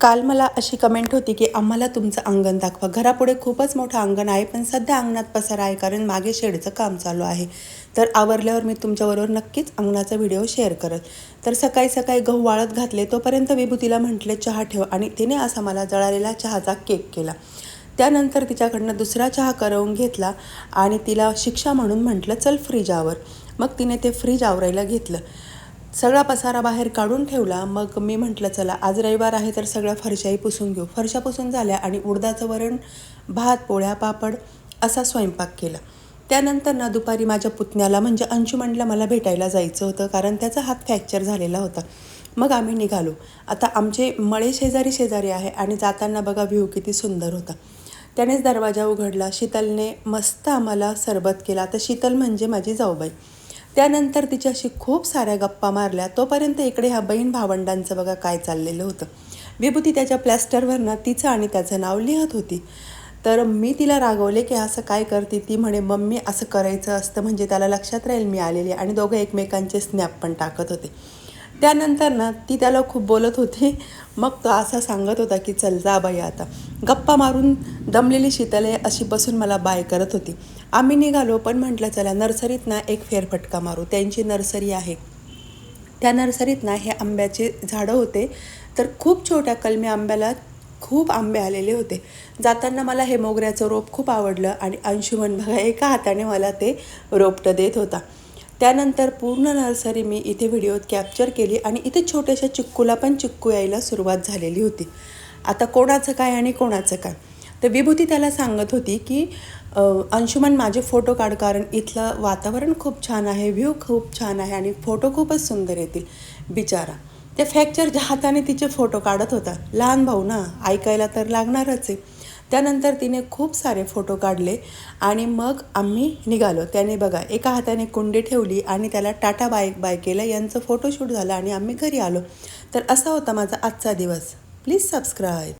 काल मला अशी कमेंट होती की आम्हाला तुमचं अंगण दाखवा. घरापुढे खूपच मोठं अंगण आहे, पण सध्या अंगणात पसारा आहे कारण मागे शेडचं काम चालू आहे. तर आवरल्यावर मी तुमच्याबरोबर नक्कीच अंगणाचा व्हिडिओ शेअर करेल. तर सकाळी सकाळी गहू वाळत घातले, तोपर्यंत विभूतीला म्हटले चहा ठेव, आणि तिने असा मला जळालेला चहाचा केक केला. त्यानंतर तिच्याकडनं दुसरा चहा करवून घेतला आणि तिला शिक्षा म्हणून म्हटलं चल फ्रीज आवर. मग तिने ते फ्रीज आवरायला घेतलं. सगळा पसारा बाहेर काढून ठेवला. मग मी म्हटलं चला आज रविवार आहे तर सगळ्या फरशाही पुसून घेऊ. फरशा पुसून झाल्या आणि उडदाचं वरण, भात, पोळ्या, पापड असा स्वयंपाक केला. त्यानंतर ना दुपारी माझ्या पुतण्याला म्हणजे अंशुमनला मला भेटायला जायचं होतं, कारण त्याचा हात फ्रॅक्चर झालेला होता. मग आम्ही निघालो. आता आमचे मळे शेजारी शेजारी आहे आणि जाताना बघा व्ह्यू किती सुंदर होता. त्यानेच दरवाजा उघडला. शीतलने मस्त आम्हाला सरबत केला. तर शीतल म्हणजे माझी जाऊबाई. त्यानंतर तिच्याशी खूप साऱ्या गप्पा मारल्या. तोपर्यंत इकडे ह्या बहीण भावंडांचं बघा काय चाललेलं होतं. विभूती त्याच्या प्लॅस्टरवरनं तिचं आणि त्याचं नाव लिहत होती. तर मी तिला रागवले की असं काय करते. ती म्हणे मम्मी असं करायचं असतं म्हणजे त्याला लक्षात राहील मी आलेली, आणि दोघं एकमेकांचे स्नॅप पण टाकत होते. त्यानंतर ना ती त्याला खूप बोलत होती. मग तो असा सांगत होता की चल जा बाई आता. गप्पा मारून दमलेली शीतले अशी बसून मला बाय करत होती. आम्ही निघालो, पण म्हटलं चला नर्सरीत ना एक फेरफटका मारू. त्यांची नर्सरी आहे. त्या नर्सरीत ना हे आंब्याचे झाडं होते. तर खूप छोट्या कलमी आंब्याला खूप आंबे आलेले होते. जाताना मला हे मोगऱ्याचं रोप खूप आवडलं आणि अंशुमन बघा एका हाताने मला ते रोपटं देत होता. त्यानंतर पूर्ण नर्सरी मी इथे व्हिडिओत कॅप्चर केली आणि इथे छोट्याशा चिक्कूला पण चिक्कू यायला सुरुवात झालेली होती. आता कोणाचं काय आणि कोणाचं काय. तर विभूती त्याला सांगत होती की अंशुमन माझे फोटो काढ, कारण इथलं वातावरण खूप छान आहे, व्ह्यू खूप छान आहे आणि फोटो खूपच सुंदर येतील. बिचारा ते फ्रॅक्चरच्या हाताने तिचे फोटो काढत होता. लहान भाऊ ना, ऐकायला तर लागणारच आहे. त्यानंतर तिने खूप सारे फोटो काढले आणि मग आम्ही निघालो. त्याने बघा एका हाताने कुंडी ठेवली आणि त्याला टाटा बाय बाय केलं. यांचं फोटोशूट झालं आणि आम्ही घरी आलो. तर असा होता माझा आजचा दिवस. Please subscribe.